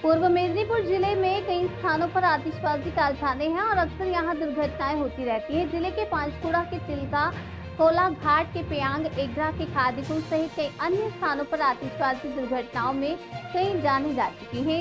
पूर्व मेदिनीपुर जिले में कई स्थानों पर आतिशबाजी कारखाने हैं और अक्सर यहां दुर्घटनाएं होती रहती हैं। जिले के पांचकुड़ा के चिल्का, कोलाघाट के पेयांग, एग्रा के खादीपुर सहित कई अन्य स्थानों पर आतिशबाजी दुर्घटनाओं में कई जाने जा चुकी हैं।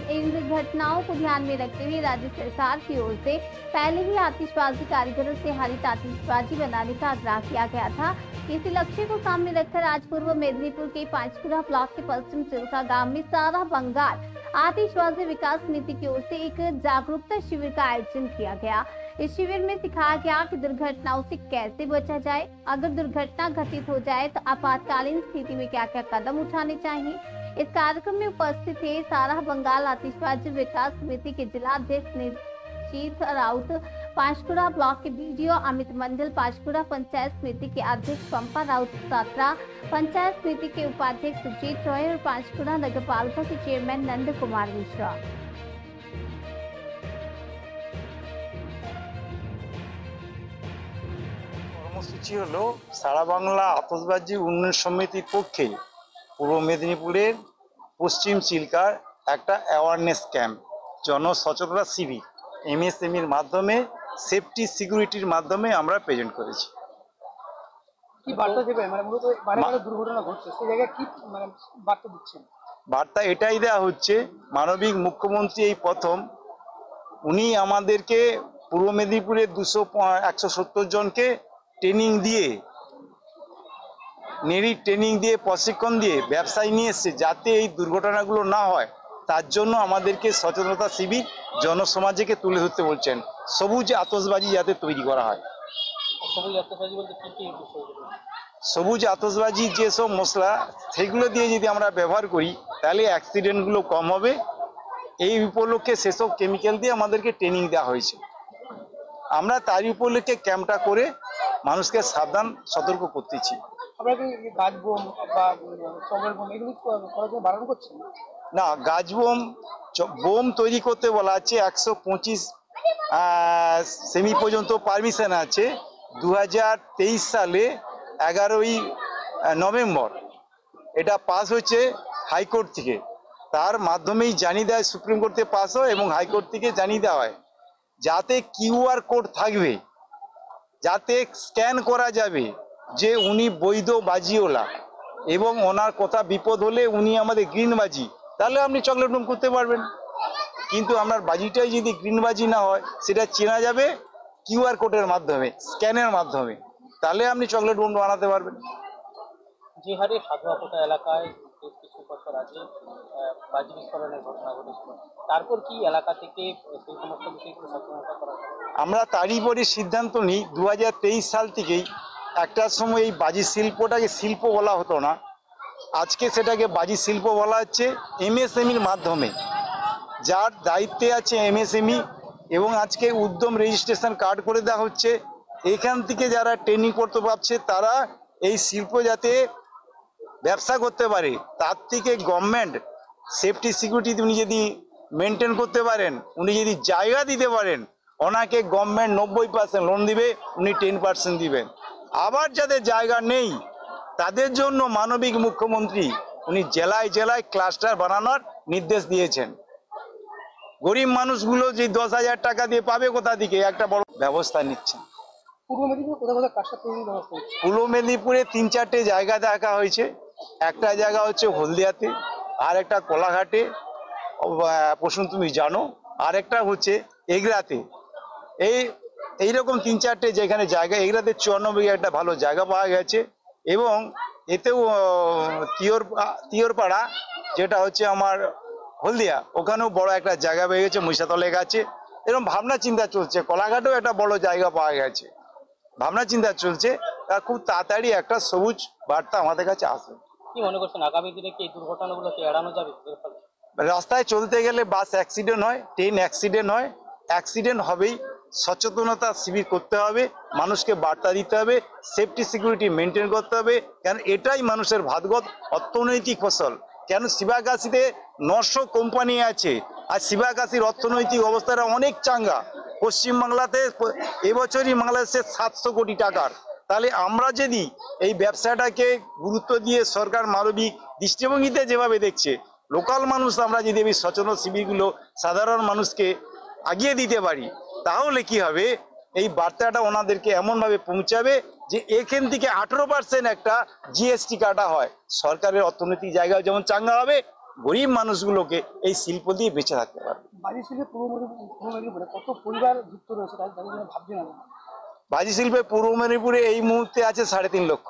इन दुर्घटनाओं को ध्यान में रखते हुए राज्य सरकार की ओर से पहले ही आतिशबाजी कारीगरों से हरित आतिशबाजी बनाने का आग्रह किया गया था। इसी लक्ष्य को सामने रखकर आज पूर्व मेदिनीपुर के पांचकुड़ा ब्लॉक के पश्चिम चिल्का गांव में सारा बंगाल आतिशबाजी विकास समिति की ओर से एक जागरूकता शिविर का आयोजन किया गया। इस शिविर में सिखाया गया कि दुर्घटनाओं से कैसे बचा जाए, अगर दुर्घटना घटित हो जाए तो आपातकालीन स्थिति में क्या क्या कदम उठाने चाहिए। इस कार्यक्रम में उपस्थित थे सारा बंगाल आतिशबाजी विकास समिति के जिलाध्यक्ष निर्जीत राउत, पांचकुड़ा ब्लॉक के बीडीओ अमित मंडल, पांचकुड़ा पंचायत समिति के अध्यक्ष पंपा राउत सात्रा, पंचायत समिति के उपाध्यक्ष सुजीत रॉय और पांचकुड़ा नगर पालिका के चेयरमैन नंद कुमार मिश्रा। কর্মসূচি হলো সারা বাংলা আতশবাজি উন্নয়ন সমিতির পক্ষে পূর্ব মেদিনীপুরের পশ্চিম চিল্কার একটা অ্যাওয়ারনেস ক্যাম্প, জনসচেতনতা শিবির এমএসএমইর মাধ্যমে সেফটি সিকিউরিটির মাধ্যমে আমরা প্রেজেন্ট করেছি। কি বার্তা দেবে? মানে মূলত বারে দুর্ঘটনা ঘটছে, সেই জায়গায় কি মানে বার্তা দিচ্ছেন? বার্তা এটাই দেওয়া হচ্ছে, মানবিক মুখ্যমন্ত্রী এই প্রথম উনি আমাদেরকে পূর্ব মেদিনীপুরের 170 জনকে ট্রেনিং দিয়ে প্রশিক্ষণ দিয়ে ব্যবসায় নিয়ে এসছে, যাতে এই দুর্ঘটনাগুলো না হয় তার জন্য আমাদেরকে সচেতনতা শিবির জনসমাজকে তুলে ধরতে বলছেন। সবুজ আতশবাজি যাতে তৈরি করা হয়। সবুজ আতশবাজি যেসব মশলা সেগুলো দিয়ে যদি আমরা ব্যবহার করি তাহলে অ্যাক্সিডেন্টগুলো কম হবে। এই উপলক্ষে সেসব কেমিক্যাল দিয়ে আমাদেরকে ট্রেনিং দেওয়া হয়েছে। আমরা তারই উপলক্ষে ক্যাম্পটা করে মানুষকে সাবধান সতর্ক করতেছি। না, গাছ বোম তৈরি করতে বলা আছে। 125 সেমি পর্যন্ত পারমিশন আছে। 2023 সালে 11ই নভেম্বর এটা পাস হচ্ছে হাইকোর্ট থেকে, তার মাধ্যমেই জানিয়ে দেয়, সুপ্রিম কোর্ট থেকে পাস হয় এবং হাইকোর্ট থেকে জানিয়ে দেওয়া হয়, যাতে কিউআর কোড থাকবে, যাতে স্ক্যান করা যাবে যে উনি বৈধ বাজিওয়ালা এবং ওনার কথা বিপদ হলে উনি আমাদের গ্রিন বাজি, তাহলে আপনি চকলেট বোম করতে পারবেন। কিন্তু আপনার বাজিটাই যদি গ্রিন বাজি না হয় সেটা চেনা যাবে কিউআর কোডের মাধ্যমে, স্ক্যানের মাধ্যমে, তাহলে আপনি চকলেট বোম বানাতে পারবেন। যে হারে সাধুয়াপোতা এলাকায় কিছু বছর আগে বাজি বিস্ফোরণের ঘটনা ঘটেছিল, তারপর কি এলাকা থেকে সেই সমস্ত বিষয়গুলো সচেতনতা করা? আমরা তারই পরে সিদ্ধান্ত নিই 2023 সাল থেকেই। একটা সময় এই বাজি শিল্পটাকে শিল্প বলা হতো না, আজকে সেটাকে বাজি শিল্প বলা হচ্ছে এমএসএমইর মাধ্যমে। যার দায়িত্বে আছে এমএসএমই এবং আজকে উদ্যম রেজিস্ট্রেশন কার্ড করে দেওয়া হচ্ছে। এখান থেকে যারা ট্রেনিং করতে পারছে তারা এই শিল্প যাতে ব্যবসা করতে পারে, তার থেকে গভর্নমেন্ট সেফটি সিকিউরিটি উনি যদি মেনটেন করতে পারেন, উনি যদি জায়গা দিতে পারেন, ওনাকে গভর্নমেন্ট 90% লোন দিবে, উনি 10% দিবেন। আবার যাদের জায়গা নেই তাদের জন্য মানবিক মুখ্যমন্ত্রী উনি জেলায় জেলায় ক্লাস্টার বানানোর নির্দেশ দিয়েছেন। গরিব মানুষগুলো যে 10,000 টাকা দিয়ে পাবে কোথা থেকে, একটা বড় ব্যবস্থা নিচ্ছেন। পূর্ব মেদিনীপুরে 3-4টে জায়গা দেখা হয়েছে। একটা জায়গা হচ্ছে হলদিয়াতে, আর একটা কোলাঘাটে, প্রশ্ন তুমি জানো, আর একটা হচ্ছে এগরাতে। এইরকম 3-4টে যেখানে জায়গা, এগরাতে 54 বিঘা একটা ভালো জায়গা পাওয়া গেছে এবং এতেও তিয়রপাড়া যেটা হচ্ছে আমার হলদিয়া, ওখানেও বড় একটা জায়গা পেয়ে গেছে, মহিষাতলে গেছে। এরকম ভাবনা চিন্তা চলছে। কোলাঘাটেও একটা বড় জায়গা পাওয়া গেছে, ভাবনা চিন্তা চলছে। খুব তাড়াতাড়ি একটা সবুজ বার্তা আমাদের কাছে আসবে। কি মনে করছেন আগামী দিনে কি এই দুর্ঘটনাগুলোকে এড়ানো যাবে? রাস্তায় চলতে গেলে বাস অ্যাক্সিডেন্ট হয়, ট্রেন অ্যাক্সিডেন্ট হয়, অ্যাক্সিডেন্ট হবেই। সচেতনতা শিবির করতে হবে, মানুষকে বার্তা দিতে হবে, সেফটি সিকিউরিটি মেনটেন করতে হবে, কারণ এটাই মানুষের ভাতগত অর্থনৈতিক ফসল। কেন শিবাগাছিতে 900 কোম্পানি আছে, আর শিবাগাছির অর্থনৈতিক অবস্থাটা অনেক চাঙ্গা। পশ্চিমবাংলাতে এবছরই বাংলাদেশের 700 কোটি টাকার। তাহলে আমরা যদি এই ব্যবসাটাকে গুরুত্ব দিয়ে সরকার মানবিক দৃষ্টিভঙ্গিতে যেভাবে দেখছে, লোকাল মানুষ আমরা যদি এই সচেতন শিবিরগুলো সাধারণ মানুষকে আগিয়ে দিতে পারি, তাহলে কি হবে, এই বার্তাটা ওনাদেরকে এমনভাবে পৌঁছাবে যে এখান থেকে 18% একটা জিএসটি কাটা হয়, সরকারের অর্থনৈতিক জায়গায় যেমন চাঙ্গা হবে, গরিব মানুষগুলোকে এই শিল্প দিয়ে বেঁচে থাকতে পারবে। বাজি শিল্পে পূর্ব মেদিনীপুরে কত পরিবার যুক্ত রয়েছে তাদের জন্য ভাবছি না। বাজি শিল্পে পূর্ব মেদিনীপুরে এই মুহূর্তে আছে 3.5 লক্ষ।